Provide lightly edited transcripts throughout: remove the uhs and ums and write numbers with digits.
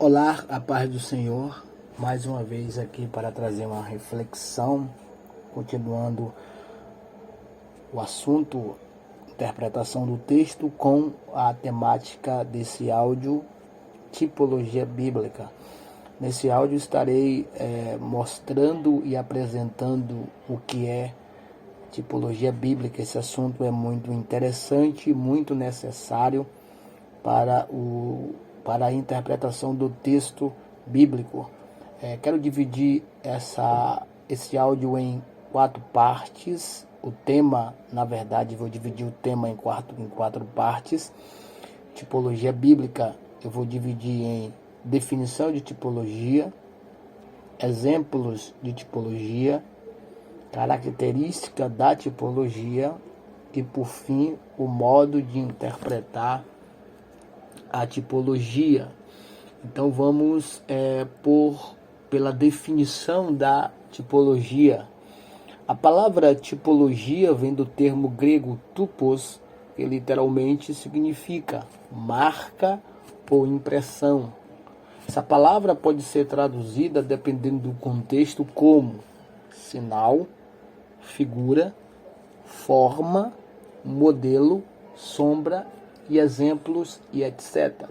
Olá, a paz do Senhor, mais uma vez aqui para trazer uma reflexão, continuando o assunto, interpretação do texto com a temática desse áudio, tipologia bíblica. Nesse áudio estarei mostrando e apresentando o que é tipologia bíblica. Esse assunto é muito interessante, muito necessário para a interpretação do texto bíblico. Quero dividir esse áudio em 4 partes. O tema, na verdade, vou dividir o tema em quatro partes. Tipologia bíblica, eu vou dividir em definição de tipologia, exemplos de tipologia, característica da tipologia e, por fim, o modo de interpretar a tipologia. Então vamos pela definição da tipologia. A palavra tipologia vem do termo grego tupos, que literalmente significa marca ou impressão. Essa palavra pode ser traduzida, dependendo do contexto, como sinal, figura, forma, modelo, sombra e exemplos e etc.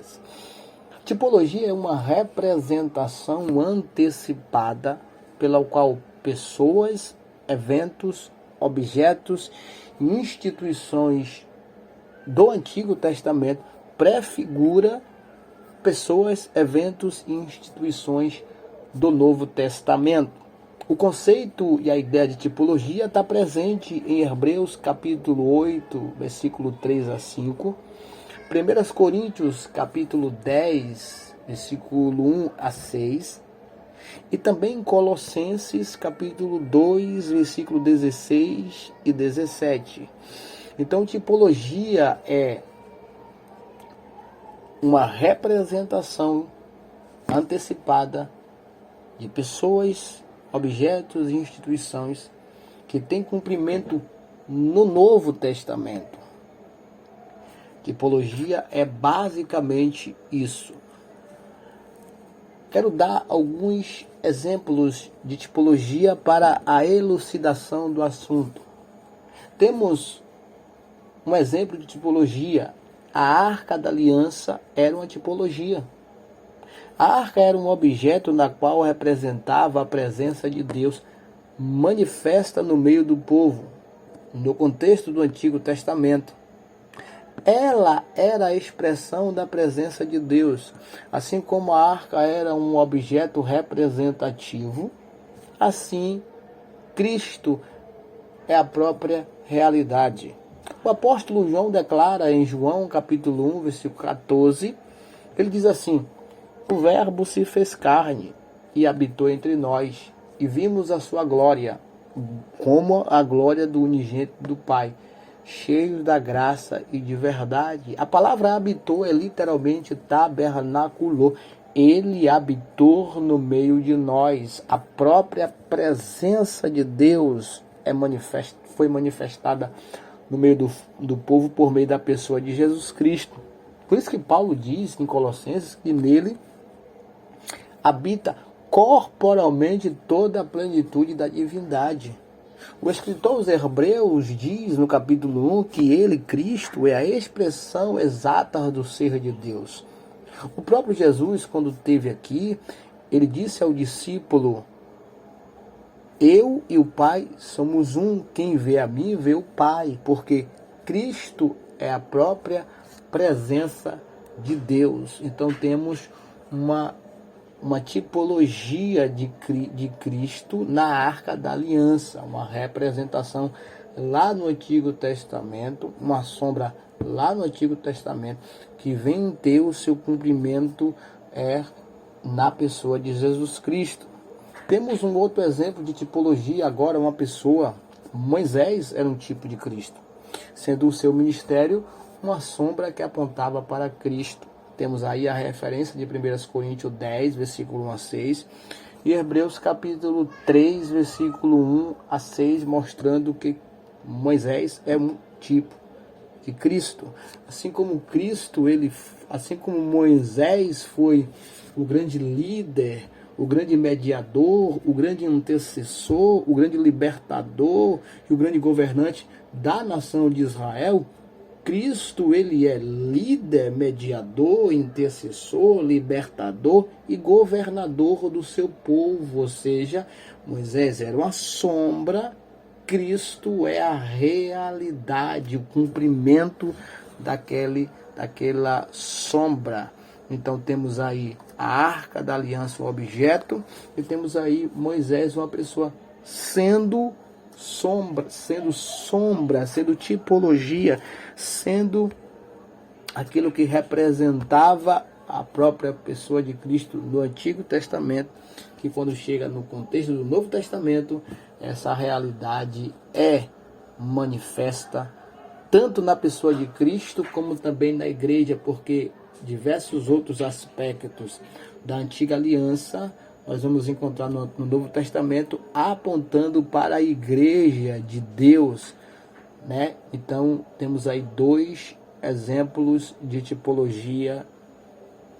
Tipologia é uma representação antecipada pela qual pessoas, eventos, objetos e instituições do Antigo Testamento prefigura pessoas, eventos e instituições do Novo Testamento. O conceito e a ideia de tipologia está presente em Hebreus capítulo 8, versículo 3 a 5, 1 Coríntios capítulo 10, versículo 1 a 6, e também em Colossenses capítulo 2, versículo 16 e 17. Então, tipologia é uma representação antecipada de pessoas, objetos e instituições que têm cumprimento no Novo Testamento. Tipologia é basicamente isso. Quero dar alguns exemplos de tipologia para a elucidação do assunto. Temos um exemplo de tipologia. A Arca da Aliança era uma tipologia. A arca era um objeto na qual representava a presença de Deus manifesta no meio do povo, no contexto do Antigo Testamento. Ela era a expressão da presença de Deus. Assim como a arca era um objeto representativo, assim Cristo é a própria realidade. O apóstolo João declara em João capítulo 1, versículo 14, ele diz assim: o Verbo se fez carne e habitou entre nós, e vimos a sua glória, como a glória do unigênito do Pai, cheio da graça e de verdade. A palavra habitou é literalmente tabernaculou. Ele habitou no meio de nós. A própria presença de Deus foi manifestada no meio do povo por meio da pessoa de Jesus Cristo. Por isso que Paulo diz em Colossenses que nele habita corporalmente toda a plenitude da divindade. O escritor aos Hebreus diz no capítulo 1 que ele, Cristo, é a expressão exata do ser de Deus. O próprio Jesus, quando esteve aqui, ele disse ao discípulo: eu e o Pai somos um, quem vê a mim vê o Pai, porque Cristo é a própria presença de Deus. Então temos uma tipologia de Cristo na Arca da Aliança, uma representação lá no Antigo Testamento, uma sombra lá no Antigo Testamento, que vem ter o seu cumprimento na pessoa de Jesus Cristo. Temos um outro exemplo de tipologia agora, uma pessoa. Moisés era um tipo de Cristo, sendo o seu ministério uma sombra que apontava para Cristo. Temos aí a referência de 1 Coríntios 10, versículo 1 a 6, e Hebreus capítulo 3, versículo 1 a 6, mostrando que Moisés é um tipo de Cristo. Assim como assim como Moisés foi o grande líder, o grande mediador, o grande intercessor, o grande libertador e o grande governante da nação de Israel, Cristo, ele é líder, mediador, intercessor, libertador e governador do seu povo. Ou seja, Moisés era uma sombra, Cristo é a realidade, o cumprimento daquela sombra. Então temos aí a arca da aliança, o objeto, e temos aí Moisés, uma pessoa sendo sombra, sendo tipologia, sendo aquilo que representava a própria pessoa de Cristo no Antigo Testamento, que quando chega no contexto do Novo Testamento, essa realidade é manifesta tanto na pessoa de Cristo como também na igreja, porque diversos outros aspectos da antiga aliança nós vamos encontrar no Novo Testamento apontando para a igreja de Deus, né? Então temos aí 2 exemplos de tipologia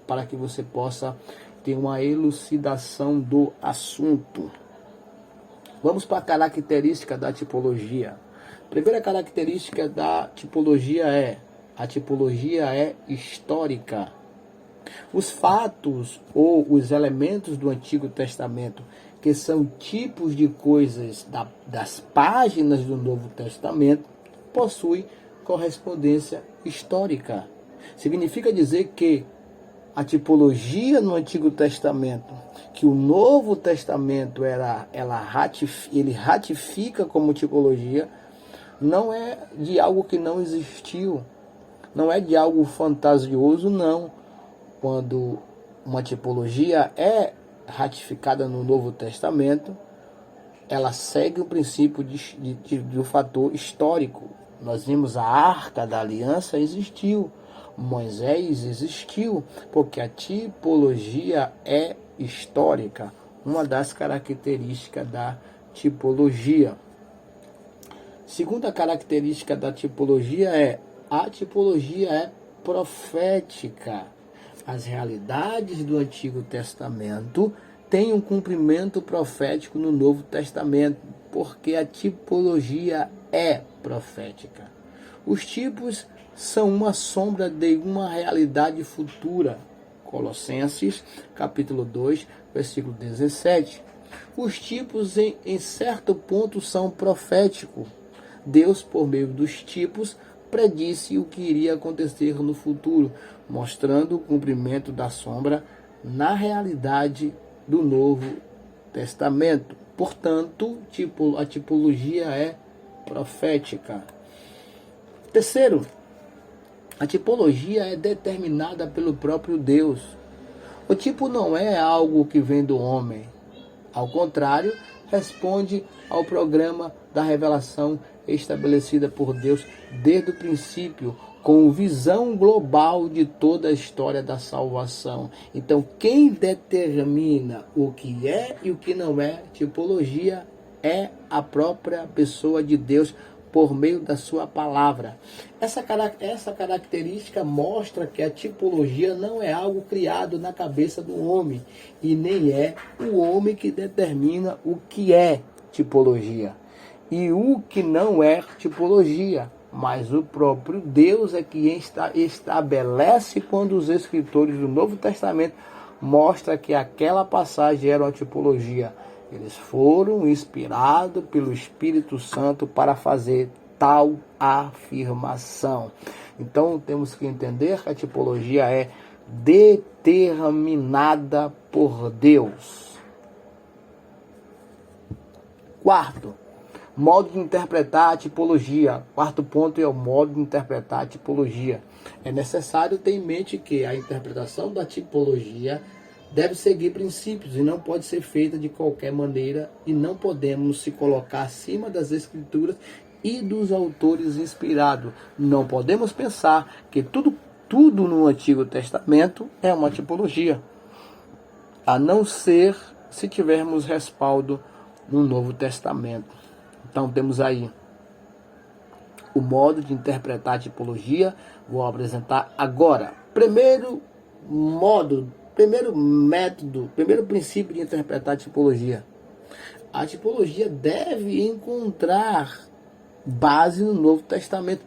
para que você possa ter uma elucidação do assunto. Vamos para a característica da tipologia. A primeira característica da tipologia a tipologia é histórica. Os fatos ou os elementos do Antigo Testamento, que são tipos de coisas das páginas do Novo Testamento, possuem correspondência histórica. Significa dizer que a no Antigo Testamento, que o Novo Testamento ele ratifica como tipologia, não é de algo que não existiu, não é de algo fantasioso, não. Quando uma tipologia é ratificada no Novo Testamento, ela segue o princípio do fator histórico. Nós vimos a Arca da Aliança existiu, Moisés existiu, porque a tipologia é histórica, uma das características da tipologia. Segunda característica da tipologia a tipologia é profética. As realidades do Antigo Testamento têm um cumprimento profético no Novo Testamento, porque a tipologia é profética. Os tipos são uma sombra de uma realidade futura. Colossenses, capítulo 2, versículo 17. Os tipos, em certo ponto, são proféticos. Deus, por meio dos tipos, predisse o que iria acontecer no futuro, mostrando o cumprimento da sombra na realidade do Novo Testamento. Portanto, a tipologia é profética. Terceiro, a tipologia é determinada pelo próprio Deus. O tipo não é algo que vem do homem. Ao contrário, responde ao programa da revelação estabelecida por Deus desde o princípio, com visão global de toda a história da salvação. Então, quem determina o que é e o que não é tipologia é a própria pessoa de Deus por meio da sua palavra. Essa característica mostra que a tipologia não é algo criado na cabeça do homem e nem é o homem que determina o que é tipologia e o que não é tipologia, mas o próprio Deus é que estabelece quando os escritores do Novo Testamento mostram que aquela passagem era uma tipologia. Eles foram inspirados pelo Espírito Santo para fazer tal afirmação. Então temos que entender que a tipologia é determinada por Deus. Quarto, modo de interpretar a tipologia. Quarto ponto é o modo de interpretar a tipologia. É necessário ter em mente que a interpretação da tipologia deve seguir princípios e não pode ser feita de qualquer maneira, e não podemos se colocar acima das escrituras e dos autores inspirados. Não podemos pensar que tudo no Antigo Testamento é uma tipologia, a não ser se tivermos respaldo no Novo Testamento. Então temos aí o modo de interpretar a tipologia, vou apresentar agora. Primeiro método, primeiro princípio de interpretar a tipologia. A tipologia deve encontrar base no Novo Testamento.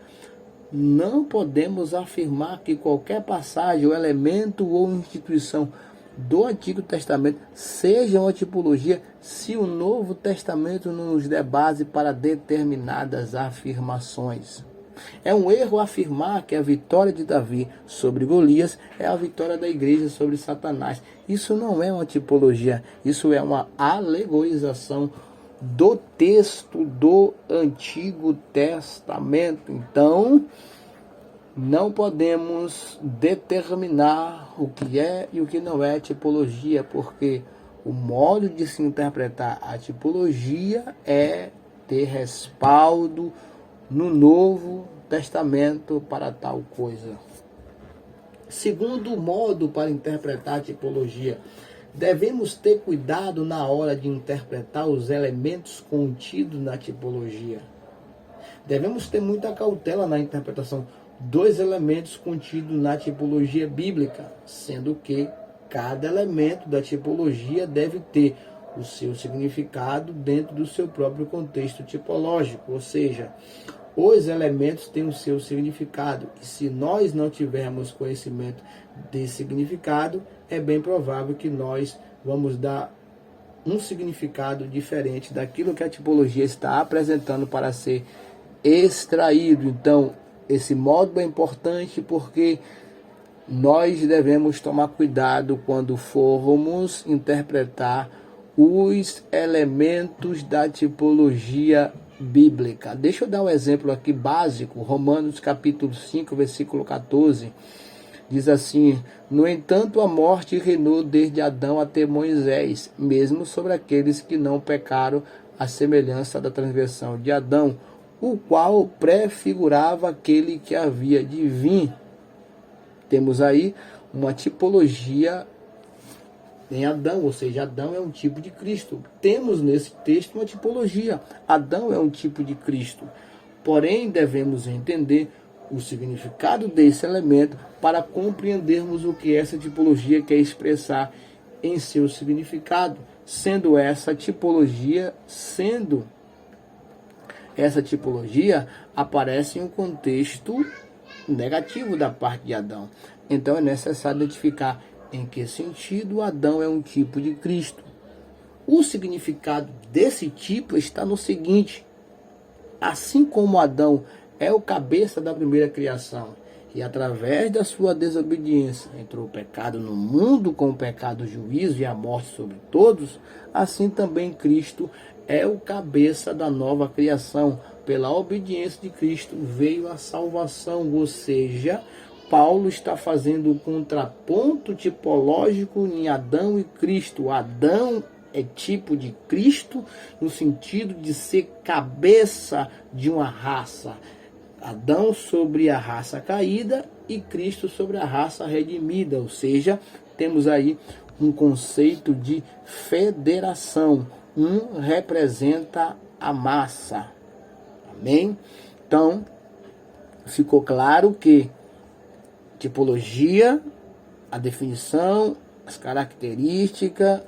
Não podemos afirmar que qualquer passagem, ou elemento ou instituição do Antigo Testamento seja uma tipologia se o Novo Testamento não nos der base para determinadas afirmações. É um erro afirmar que a vitória de Davi sobre Golias é a vitória da igreja sobre Satanás. Isso não é uma tipologia, isso é uma alegorização do texto do Antigo Testamento. Então, não podemos determinar o que é e o que não é tipologia, porque o modo de se interpretar a tipologia é ter respaldo no Novo Testamento para tal coisa. Segundo modo para interpretar a tipologia, devemos ter cuidado na hora de interpretar os elementos contidos na tipologia. Devemos ter muita cautela na interpretação dos elementos contidos na tipologia bíblica, sendo que cada elemento da tipologia deve ter o seu significado dentro do seu próprio contexto tipológico, ou seja, os elementos têm o seu significado, e se nós não tivermos conhecimento desse significado, é bem provável que nós vamos dar um significado diferente daquilo que a tipologia está apresentando para ser extraído. Então, esse modo é importante porque nós devemos tomar cuidado quando formos interpretar os elementos da tipologia bíblica. Deixa eu dar um exemplo aqui básico. Romanos capítulo 5, versículo 14. Diz assim: no entanto, a morte reinou desde Adão até Moisés, mesmo sobre aqueles que não pecaram, à semelhança da transgressão de Adão, o qual prefigurava aquele que havia de vir. Temos aí uma tipologia em Adão, ou seja, Adão é um tipo de Cristo. Temos nesse texto uma tipologia. Adão é um tipo de Cristo. Porém, devemos entender o significado desse elemento para compreendermos o que essa tipologia quer expressar em seu significado, sendo essa tipologia aparece em um contexto negativo da parte de Adão. Então é necessário identificar em que sentido Adão é um tipo de Cristo. O significado desse tipo está no seguinte: assim como Adão é o cabeça da primeira criação, e através da sua desobediência entrou o pecado no mundo, com o pecado, o juízo e a morte sobre todos, assim também Cristo é o cabeça da nova criação. Pela obediência de Cristo veio a salvação, ou seja, Paulo está fazendo o contraponto tipológico em Adão e Cristo. Adão é tipo de Cristo no sentido de ser cabeça de uma raça. Adão sobre a raça caída e Cristo sobre a raça redimida, ou seja, temos aí um conceito de federação. Um representa a massa. Amém? Então, ficou claro que tipologia, a definição, as características,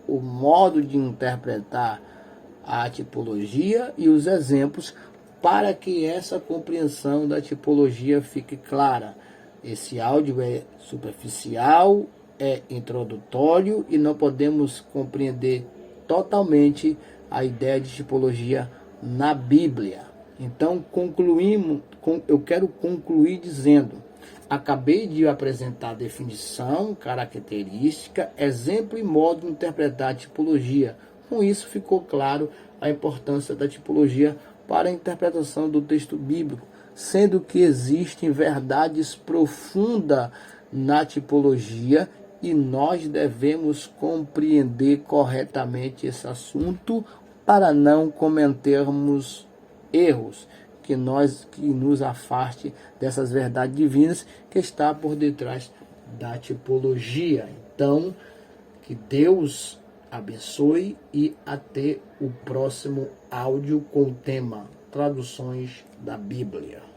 o modo de interpretar a tipologia e os exemplos para que essa compreensão da tipologia fique clara. Esse áudio é superficial, é introdutório e não podemos compreender totalmente a ideia de tipologia na Bíblia. Então, eu quero concluir dizendo: acabei de apresentar definição, característica, exemplo e modo de interpretar a tipologia. Com isso, ficou claro a importância da tipologia para a interpretação do texto bíblico, sendo que existem verdades profundas na tipologia e nós devemos compreender corretamente esse assunto para não cometermos erros que nos afaste dessas verdades divinas que está por detrás da tipologia. Então, que Deus abençoe e até o próximo áudio com o tema traduções da Bíblia.